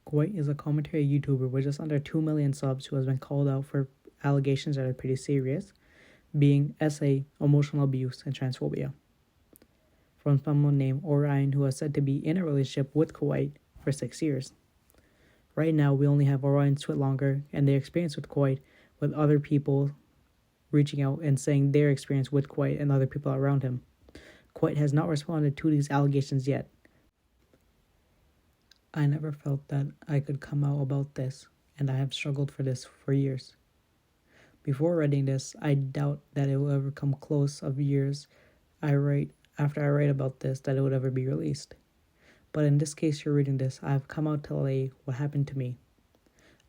Kwite is a commentary YouTuber with just under 2 million subs who has been called out for allegations that are pretty serious, being SA, emotional abuse, and transphobia. From someone named Orion who is said to be in a relationship with Kwite for 6 years. Right now, we only have Orion's tweet longer and their experience with Kwite, with other people reaching out and saying their experience with Kwite and other people around him. Kwite has not responded to these allegations yet. I never felt that I could come out about this, and I have struggled for this for years. Before writing this, I doubt that it will ever come close of years after I write about this that it would ever be released. But in this case you're reading this, I have come out to lay what happened to me.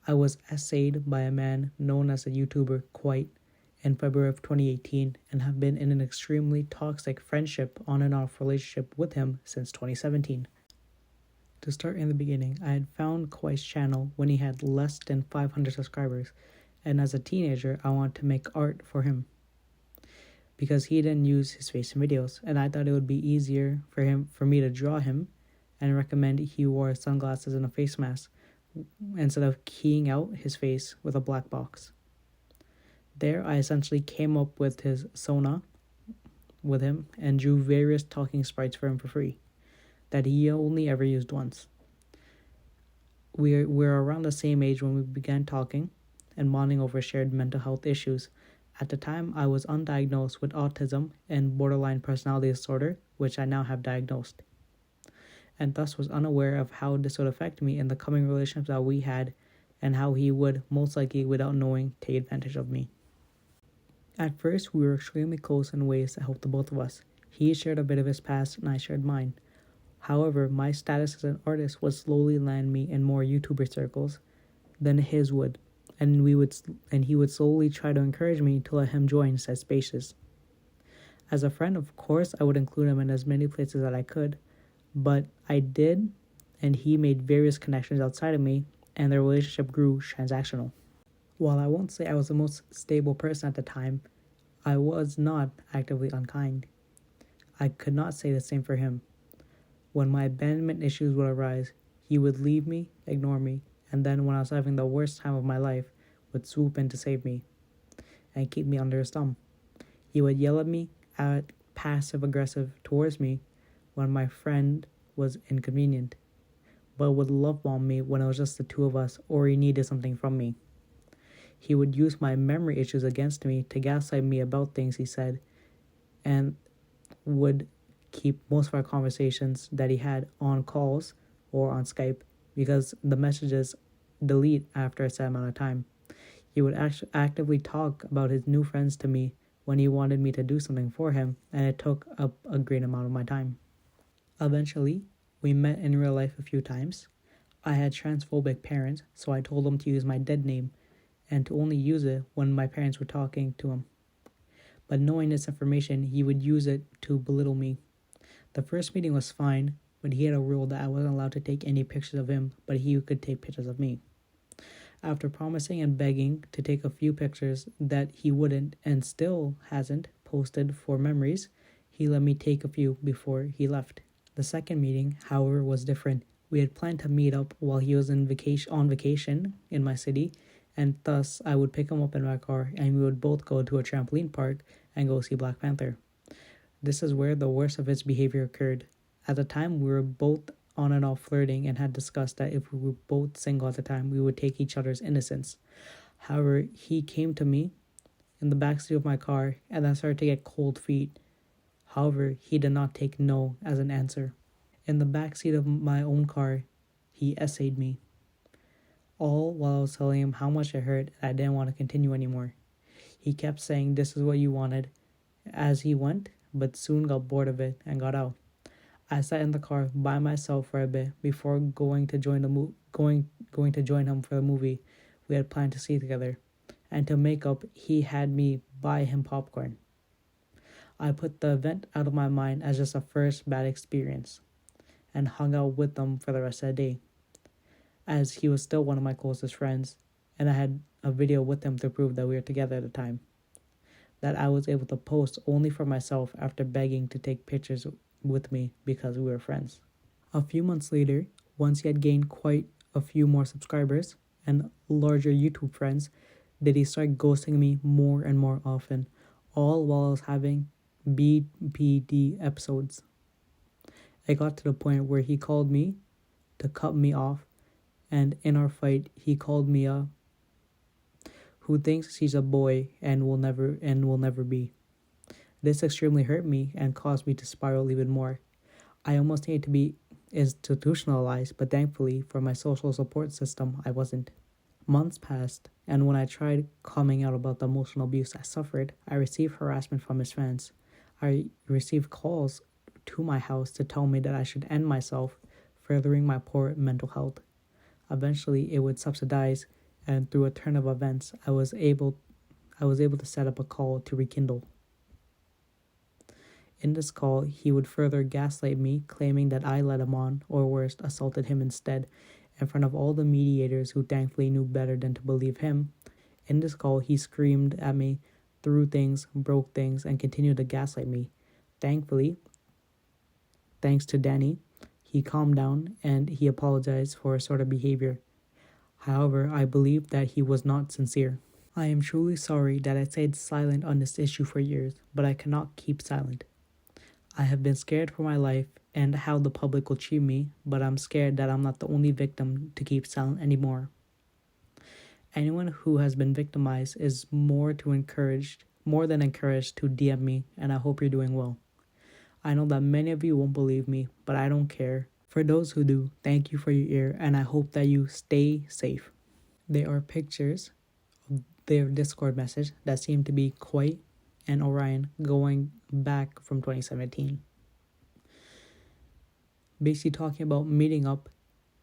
I was essayed by a man known as a YouTuber Kwite in February of 2018 and have been in an extremely toxic friendship on and off relationship with him since 2017. To start in the beginning, I had found Kwite's channel when he had less than 500 subscribers, and as a teenager I wanted to make art for him because he didn't use his face in videos, and I thought it would be easier for me to draw him and recommend he wore sunglasses and a face mask instead of keying out his face with a black box. There I essentially came up with his Sona with him and drew various talking sprites for him for free that he only ever used once. We're around the same age when we began talking and bonding over shared mental health issues. At the time, I was undiagnosed with autism and borderline personality disorder, which I now have diagnosed, and thus was unaware of how this would affect me in the coming relationships that we had and how he would, most likely without knowing, take advantage of me. At first, we were extremely close in ways that helped the both of us. He shared a bit of his past and I shared mine. However, my status as an artist would slowly land me in more YouTuber circles than his would, and he would slowly try to encourage me to let him join said spaces. As a friend, of course, I would include him in as many places that I could, but I did, and he made various connections outside of me, and the relationship grew transactional. While I won't say I was the most stable person at the time, I was not actively unkind. I could not say the same for him. When my abandonment issues would arise, he would leave me, ignore me, and then when I was having the worst time of my life, would swoop in to save me and keep me under his thumb. He would yell at me, act passive-aggressive towards me when my friend was inconvenient, but would love bomb me when it was just the two of us or he needed something from me. He would use my memory issues against me to gaslight me about things he said, and would keep most of our conversations that he had on calls or on Skype because the messages delete after a set amount of time. He would actively talk about his new friends to me when he wanted me to do something for him, and it took up a great amount of my time. Eventually, we met in real life a few times. I had transphobic parents, so I told him to use my dead name and to only use it when my parents were talking to him. But knowing this information, he would use it to belittle me. The first meeting was fine, but he had a rule that I wasn't allowed to take any pictures of him, but he could take pictures of me. After promising and begging to take a few pictures that he wouldn't and still hasn't posted for memories, he let me take a few before he left. The second meeting, however, was different. We had planned to meet up while he was on vacation in my city, and thus I would pick him up in my car and we would both go to a trampoline park and go see Black Panther. This is where the worst of his behavior occurred. At the time, we were both on and off flirting and had discussed that if we were both single at the time, we would take each other's innocence. However, he came to me in the backseat of my car and I started to get cold feet. However, he did not take no as an answer. In the backseat of my own car, he essayed me. All while I was telling him how much it hurt and I didn't want to continue anymore. He kept saying this is what you wanted as he went, but soon got bored of it and got out. I sat in the car by myself for a bit before going to join him for the movie we had planned to see together. And to make up, he had me buy him popcorn. I put the event out of my mind as just a first bad experience and hung out with them for the rest of the day, as he was still one of my closest friends and I had a video with him to prove that we were together at the time, that I was able to post only for myself after begging to take pictures with me because we were friends. A few months later, once he had gained quite a few more subscribers, and larger YouTube friends did he start ghosting me more and more often, all while I was having BPD episodes. It got to the point where he called me to cut me off, and in our fight, he called me a who thinks he's a boy and will never be. This extremely hurt me and caused me to spiral even more. I almost needed to be institutionalized, but thankfully for my social support system, I wasn't. Months passed, and when I tried coming out about the emotional abuse I suffered, I received harassment from his fans. I received calls to my house to tell me that I should end myself, furthering my poor mental health. Eventually, it would subsidize, and through a turn of events, I was able to set up a call to rekindle. In this call, he would further gaslight me, claiming that I led him on, or worse, assaulted him instead, in front of all the mediators who thankfully knew better than to believe him. In this call, he screamed at me, threw things, broke things, and continued to gaslight me. Thankfully, thanks to Danny, he calmed down and he apologized for his sort of behavior. However, I believe that he was not sincere. I am truly sorry that I stayed silent on this issue for years, but I cannot keep silent. I have been scared for my life and how the public will treat me, but I'm scared that I'm not the only victim to keep silent anymore. Anyone who has been victimized is more than encouraged to DM me, and I hope you're doing well. I know that many of you won't believe me, but I don't care. For those who do, thank you for your ear, and I hope that you stay safe. There are pictures of their Discord message that seem to be Kwite and Orion going back from 2017. Basically talking about meeting up,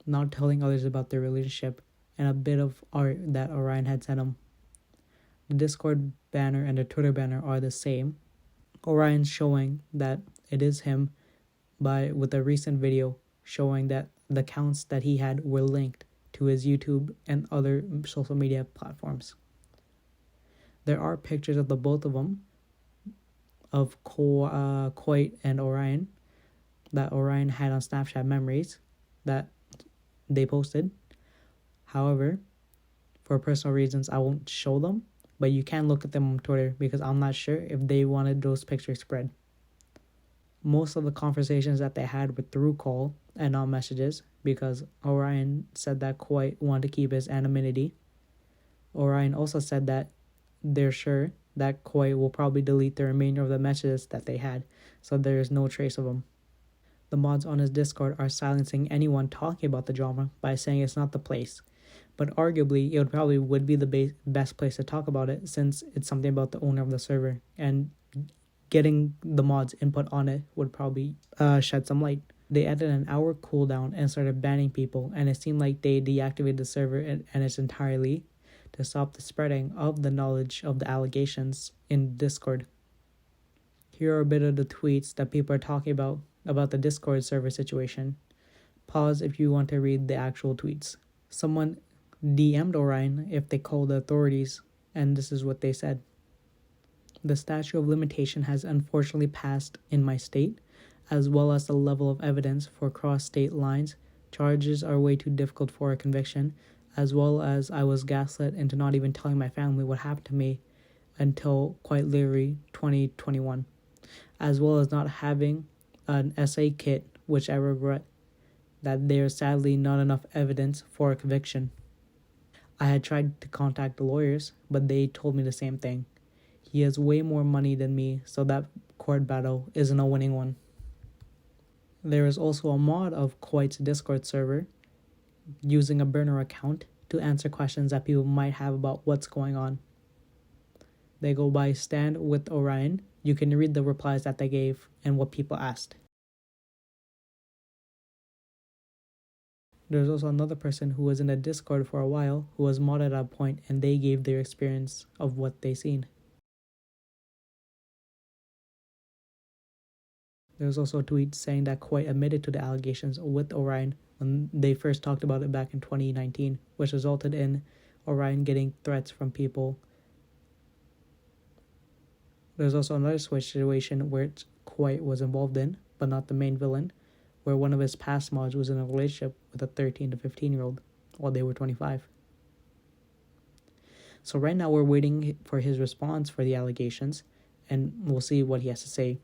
not telling others about their relationship, and a bit of art that Orion had sent him. The Discord banner and the Twitter banner are the same. Orion's showing that it is him with a recent video showing that the accounts that he had were linked to his YouTube and other social media platforms. There are pictures of the both of them, of Kwite and Orion, that Orion had on Snapchat memories that they posted. However, for personal reasons, I won't show them, but you can look at them on Twitter because I'm not sure if they wanted those pictures spread. Most of the conversations that they had were through call and not messages because Orion said that Kwite wanted to keep his anonymity. Orion also said that they're sure that Kwite will probably delete the remainder of the messages that they had, so there is no trace of them. The mods on his Discord are silencing anyone talking about the drama by saying it's not the place, but arguably it would be the best place to talk about it since it's something about the owner of the server, and getting the mods' input on it would probably shed some light. They added an hour cooldown and started banning people, and it seemed like they deactivated the server and its entirely to stop the spreading of the knowledge of the allegations in Discord. Here are a bit of the tweets that people are talking about the Discord server situation. Pause if you want to read the actual tweets. Someone DM'd Orion if they called the authorities, and this is what they said. The statute of limitation has unfortunately passed in my state, as well as the level of evidence for cross-state lines. Charges are way too difficult for a conviction, as well as I was gaslit into not even telling my family what happened to me until quite literally 2021, as well as not having an SA kit, which I regret, that there's sadly not enough evidence for a conviction. I had tried to contact the lawyers, but they told me the same thing. He has way more money than me, so that court battle isn't a winning one. There is also a mod of Kwite's Discord server using a burner account to answer questions that people might have about what's going on. They go by Stand with Orion. You can read the replies that they gave and what people asked. There's also another person who was in the Discord for a while who was modded at a point, and they gave their experience of what they seen. There's also a tweet saying that Kwite admitted to the allegations with Orion when they first talked about it back in 2019, which resulted in Orion getting threats from people. There's also another switch situation where Kwite was involved in, but not the main villain, where one of his past mods was in a relationship with a 13 to 15-year-old. while they were 25. So right now we're waiting for his response for the allegations, and we'll see what he has to say.